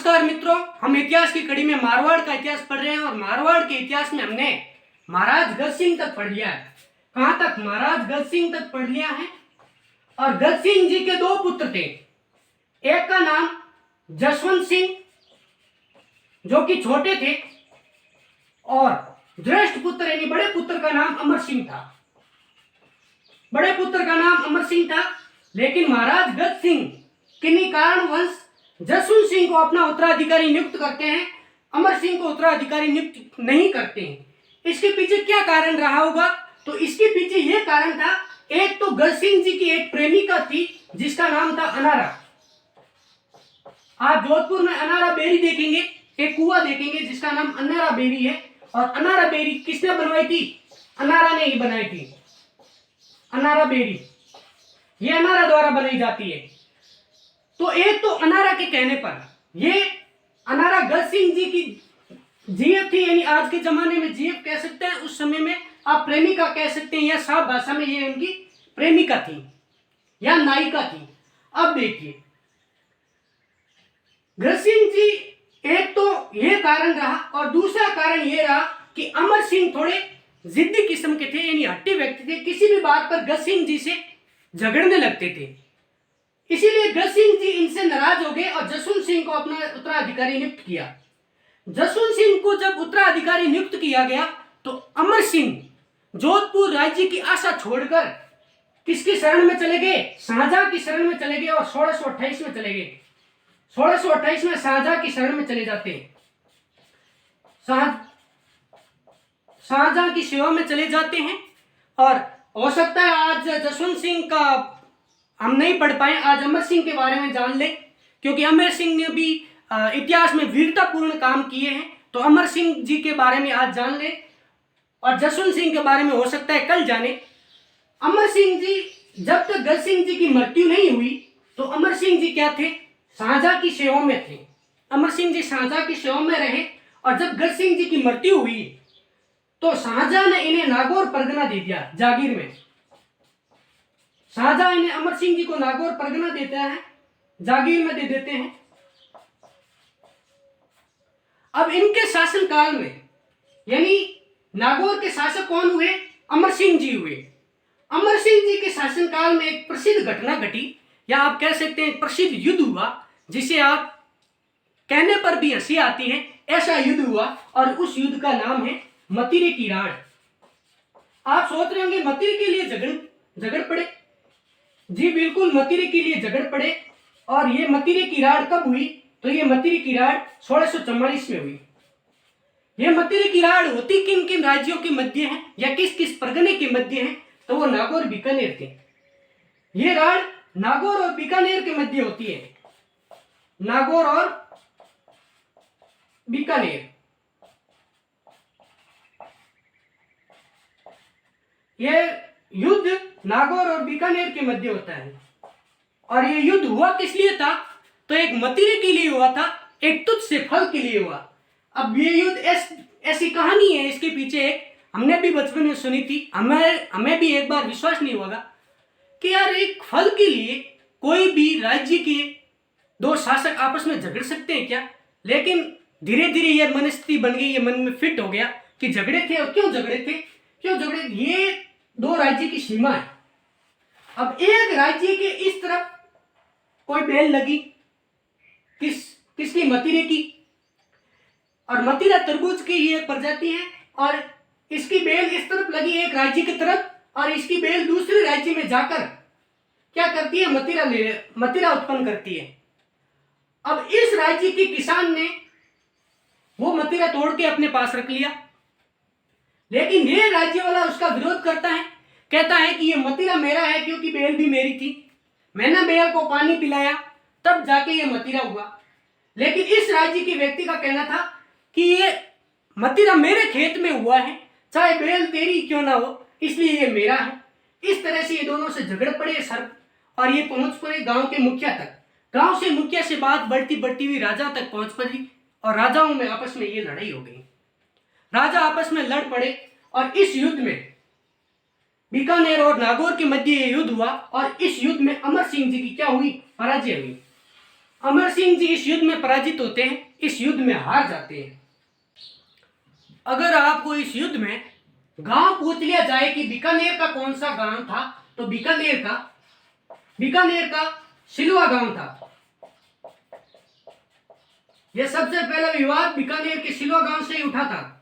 नमस्कार मित्रों, हम इतिहास की कड़ी में मारवाड़ का इतिहास पढ़ रहे हैं और मारवाड़ के इतिहास में हमने महाराज गज सिंह तक पढ़ लिया है। कहां तक? महाराज गज सिंह तक पढ़ लिया है। और गज सिंह जी के दो पुत्र थे। एक का नाम जसवंत सिंह जो कि छोटे थे और ज्येष्ठ पुत्र यानी बड़े पुत्र का नाम अमर सिंह था। बड़े पुत्र का नाम अमर सिंह था, लेकिन महाराज गज सिंह किन्हीं कारणवश जसवंत सिंह को अपना उत्तराधिकारी नियुक्त करते हैं, अमर सिंह को उत्तराधिकारी नियुक्त नहीं करते हैं। इसके पीछे क्या कारण रहा होगा? तो इसके पीछे यह कारण था, एक तो गज सिंह जी की एक प्रेमिका थी जिसका नाम था अनारा। आप जोधपुर में अनारा बेरी देखेंगे, एक कुआं देखेंगे जिसका नाम अनारा बेरी है। और अनारा बेरी किसने बनवाई थी? अनारा ने ही बनाई थी। अनारा बेरी ये अनारा द्वारा बनाई जाती है। तो एक तो अनारा के कहने पर ये अनारा गज सिंह जी की जीएफ थी, यानी आज के जमाने में जीएफ कह सकते हैं, उस समय में आप प्रेमिका कह सकते हैं, या साफ भाषा में ये उनकी प्रेमिका थी या नायिका थी। अब देखिए, गज सिंह जी एक तो ये कारण रहा और दूसरा कारण ये रहा कि अमर सिंह थोड़े जिद्दी किस्म के थे, यानी हट्टे व्यक्ति थे। किसी भी बात पर गज सिंह जी से झगड़ने लगते थे। इसीलिए गज सिंह जी इनसे नाराज हो गए और जसवंत सिंह को अपना उत्तराधिकारी नियुक्त किया। जसवंत सिंह को जब उत्तराधिकारी नियुक्त किया गया तो अमर सिंह जोधपुर राज्य की आशा छोड़कर किसकी शरण में चले गए? शाहजहां की शरण में चले गए और 1628 में चले गए। 1628 में शाहजहां की शरण में चले जाते हैं, शाहजहां की सेवा में चले जाते हैं। और हो सकता है आज जसवंत सिंह का हम नहीं पढ़ पाए, आज अमर सिंह के बारे में जान ले, क्योंकि अमर सिंह ने भी इतिहास में वीरतापूर्ण काम किए हैं। तो अमर सिंह जी के बारे में आज जान ले और जसवंत सिंह के बारे में हो सकता है कल जाने। अमर सिंह जी जब तक गज सिंह जी की मृत्यु नहीं हुई तो अमर सिंह जी क्या थे? शाहजहां की सेवा में थे। अमर सिंह जी शाहजहां की सेवा में रहे और जब गज सिंह जी की मृत्यु हुई तो शाहजहां ने इन्हें नागौर परगना दे दिया जागीर में। शाहजहां इन्हें अमर सिंह जी को नागौर परगना देता है, जागीर में दे देते हैं। अब इनके शासनकाल में यानी नागौर के शासक कौन हुए? अमर सिंह जी हुए। अमर सिंह जी के शासनकाल में एक प्रसिद्ध घटना घटी, या आप कह सकते हैं प्रसिद्ध युद्ध हुआ, जिसे आप कहने पर भी हंसी आती है। ऐसा युद्ध हुआ और उस युद्ध का नाम है मतिरे की राड़। आप सोच रहे होंगे मतिरे के लिए झगड़ पड़े। जी बिल्कुल, मतिरे के लिए झगड़ पड़े। और ये मतिरे की राड़ कब हुई? तो ये मतिरे की राड़ 1644 में हुई। ये मतिरे की राड़ होती किन किन राज्यों के मध्य है या किस किस परगने के मध्य है? तो वो नागौर बीकानेर थे। ये राड़ नागौर और बीकानेर के मध्य होती है। नागौर और बीकानेर, ये युद्ध नागौर और बीकानेर के मध्य होता है। और ये युद्ध हुआ किस लिए था? तो एक मतिरे के लिए हुआ था, एक तुच्छ से फल के लिए हुआ। अब ये युद्ध ऐसी कहानी है, इसके पीछे एक हमने भी बचपन में सुनी थी, हमें भी एक बार विश्वास नहीं होगा कि यार एक फल के लिए कोई भी राज्य के दो शासक आपस में झगड़ सकते हैं क्या? लेकिन धीरे धीरे ये मनस्थिति बन गई, ये मन में फिट हो गया कि झगड़े थे। और क्यों झगड़े थे? ये दो राज्य की सीमा है। अब एक राज्य के इस तरफ कोई बेल लगी, किसकी? मतिरे की। और मतिरा तरबूज की ये एक प्रजाति है और इसकी बेल इस तरफ लगी एक राज्य की तरफ, और इसकी बेल दूसरे राज्य में जाकर क्या करती है? मतिरा उत्पन्न करती है। अब इस राज्य के किसान ने वो मतिरा तोड़ के अपने पास रख लिया, लेकिन ये राज्य वाला उसका विरोध करता है, कहता है कि ये मतिरा मेरा है क्योंकि बेल भी मेरी थी, मैंने बेल को पानी पिलाया तब जाके ये मतिरा हुआ। लेकिन इस राज्य के व्यक्ति का कहना था कि ये मतिरा मेरे खेत में हुआ है, चाहे बेल तेरी क्यों ना हो, इसलिए ये मेरा है। इस तरह से ये दोनों से झगड़ पड़े सर, और ये पहुंच पड़े गांव के मुखिया तक। गांव से मुखिया से बात बढ़ती बढ़ती हुई राजा तक पहुंच पड़ी और राजाओं में आपस में ये लड़ाई हो गई। राजा आपस में लड़ पड़े और इस युद्ध में बीकानेर और नागौर के मध्य ये युद्ध हुआ और इस युद्ध में अमर सिंह जी की क्या हुई? पराजय हुई। अमर सिंह जी इस युद्ध में पराजित होते हैं, इस युद्ध में हार जाते हैं। अगर आपको इस युद्ध में गांव पूछ लिया जाए कि बीकानेर का कौन सा गांव था, तो बीकानेर का सिलवा गांव था। यह सबसे पहला विवाद बीकानेर के सिलवा गांव से ही उठा था।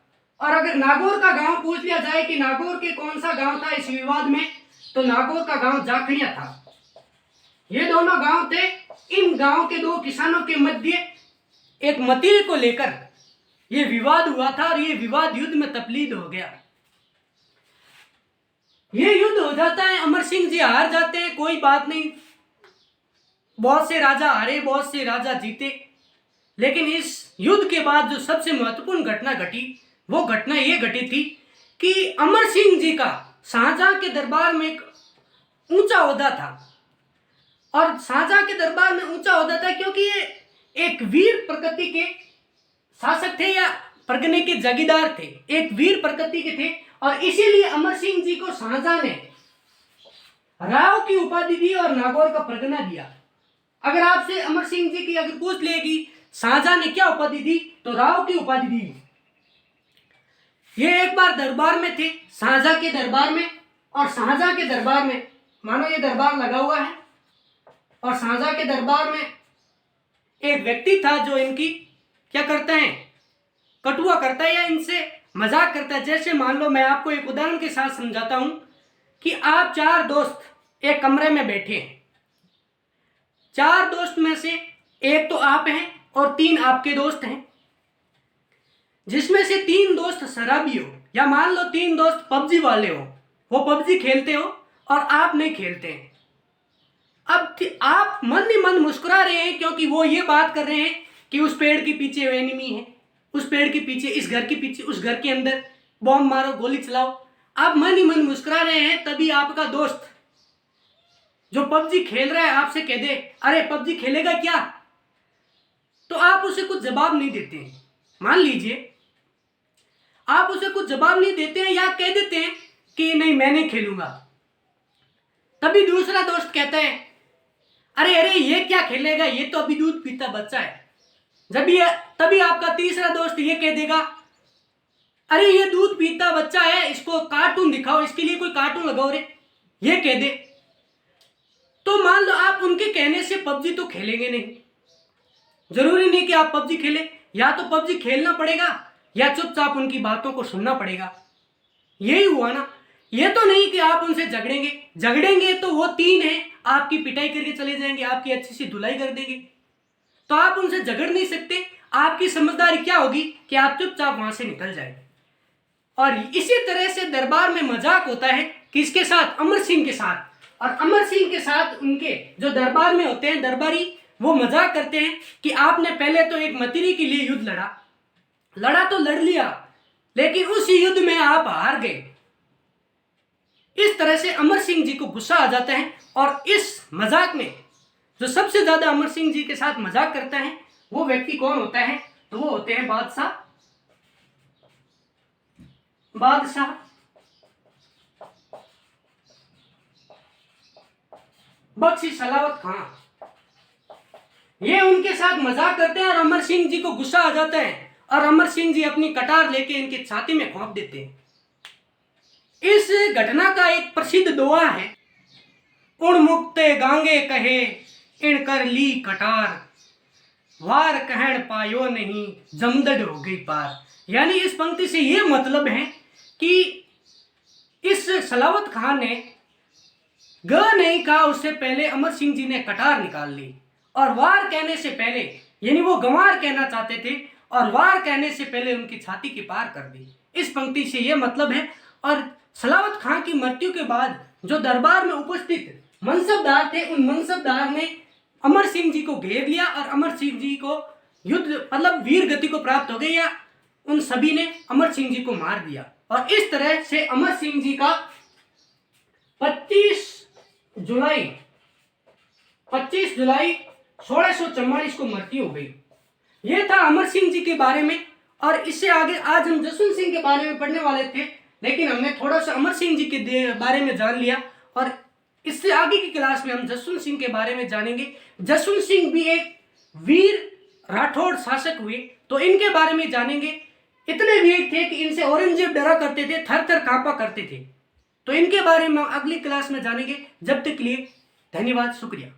और अगर नागौर का गांव पूछ लिया जाए कि नागौर के कौन सा गांव था इस विवाद में, तो नागौर का गांव जाखड़िया था। ये दोनों गांव थे। इन गांव के दो किसानों के मध्य एक मतीरे को लेकर ये विवाद हुआ था और ये विवाद युद्ध में तब्दील हो गया। ये युद्ध हो जाता है, अमर सिंह जी हार जाते हैं, कोई बात नहीं, बहुत से राजा हारे, बहुत से राजा जीते। लेकिन इस युद्ध के बाद जो सबसे महत्वपूर्ण घटना घटी, वो घटना ये घटी थी कि अमर सिंह जी का शाहजहां के दरबार में एक ऊंचा ओहदा था। और शाहजहां के दरबार में ऊंचा ओहदा था क्योंकि ये एक वीर प्रकृति के शासक थे या परगने के जागीरदार थे, एक वीर प्रकृति के थे। और इसीलिए अमर सिंह जी को शाहजहां ने राव की उपाधि दी और नागौर का परगना दिया। अगर आपसे अमर सिंह जी की अगर पूछ लेगी शाहजहां ने क्या उपाधि दी, तो राव की उपाधि दी। ये एक बार दरबार में थे, शाहजहां के दरबार में, और शाहजहां के दरबार में मानो ये दरबार लगा हुआ है और शाहजहां के दरबार में एक व्यक्ति था जो इनकी क्या करता है, कटुआ करता है या इनसे मजाक करता है। जैसे मान लो, मैं आपको एक उदाहरण के साथ समझाता हूं कि आप चार दोस्त एक कमरे में बैठे हैं। चार दोस्त में से एक तो आप हैं और तीन आपके दोस्त हैं, जिसमें से तीन दोस्त शराबी हो, या मान लो तीन दोस्त पबजी वाले हो, वो पबजी खेलते हो और आप नहीं खेलते हैं। अब आप मन ही मन मुस्कुरा रहे हैं क्योंकि वो ये बात कर रहे हैं कि उस पेड़ के पीछे एनिमी है, उस पेड़ के पीछे, इस घर के पीछे, उस घर के अंदर बॉम्ब मारो, गोली चलाओ। आप मन ही मन मुस्कुरा रहे हैं। तभी आपका दोस्त जो पबजी खेल रहा है आपसे कह दे, अरे पबजी खेलेगा क्या, तो आप उसे कुछ जवाब नहीं देते हैं। मान लीजिए आप उसे कुछ जवाब नहीं देते हैं या कह देते हैं कि नहीं मैं नहीं खेलूंगा। तभी दूसरा दोस्त कहता है, अरे अरे ये क्या खेलेगा, ये तो अभी दूध पीता बच्चा है। तभी आपका तीसरा दोस्त ये कह देगा, अरे ये दूध पीता बच्चा है, इसको कार्टून दिखाओ, इसके लिए कोई कार्टून लगाओ रे, ये कह दे। तो मान लो आप उनके कहने से पबजी तो खेलेंगे नहीं। जरूरी नहीं कि आप पबजी खेलें, या तो पबजी खेलना पड़ेगा या चुपचाप उनकी बातों को सुनना पड़ेगा। यही हुआ ना। ये तो नहीं कि आप उनसे झगड़ेंगे तो वो तीन हैं, आपकी पिटाई करके चले जाएंगे, आपकी अच्छी सी धुलाई कर देंगे। तो आप उनसे झगड़ नहीं सकते। आपकी समझदारी क्या होगी कि आप चुपचाप वहां से निकल जाए। और इसी तरह से दरबार में मजाक होता है, किसके साथ, अमर सिंह के साथ। और अमर सिंह के साथ उनके जो दरबार में होते हैं दरबारी, वो मजाक करते हैं कि आपने पहले तो एक मतीरी के लिए युद्ध लड़ा तो लड़ लिया, लेकिन उस युद्ध में आप हार गए। इस तरह से अमर सिंह जी को गुस्सा आ जाता है। और इस मजाक में जो सबसे ज्यादा अमर सिंह जी के साथ मजाक करता है वो व्यक्ति कौन होता है, तो वो होते हैं बादशाह बख्शी सलावत खां। ये उनके साथ मजाक करते हैं और अमर सिंह जी को गुस्सा आ जाता है और अमर सिंह जी अपनी कटार लेके इनकी छाती में घोंप देते हैं। इस घटना का एक प्रसिद्ध दोहा है, उण मुक्ते गांगे कहे इण कर ली कटार, वार कहण पायो नहीं जमदड़ हो गई पार। यानी इस पंक्ति से यह मतलब है कि इस सलावत खान ने ग नहीं कहा, उससे पहले अमर सिंह जी ने कटार निकाल ली। और वार कहने से पहले, यानी वो गंवार कहना चाहते थे और वार कहने से पहले उनकी छाती की पार कर दी। इस पंक्ति से यह मतलब है। और सलावत खान की मृत्यु के बाद जो दरबार में उपस्थित मनसबदार थे, उन मनसबदार ने अमर सिंह जी को घेर लिया और अमर सिंह जी को युद्ध मतलब वीर गति को प्राप्त हो गई, या उन सभी ने अमर सिंह जी को मार दिया। और इस तरह से अमर सिंह जी का 25 जुलाई 1644 को मृत्यु हो गई। यह था अमर सिंह जी के बारे में। और इससे आगे आज हम जसवंत सिंह के बारे में पढ़ने वाले थे, लेकिन हमने थोड़ा सा अमर सिंह जी के बारे में जान लिया। और इससे आगे की क्लास में हम जसवंत सिंह के बारे में जानेंगे। जसवंत सिंह भी एक वीर राठौड़ शासक हुए तो इनके बारे में जानेंगे। इतने वीर थे कि इनसे औरंगजेब डरा करते थे, थर थर कांपा करते थे। तो इनके बारे में अगली क्लास में जानेंगे। जब तक के लिए धन्यवाद, शुक्रिया।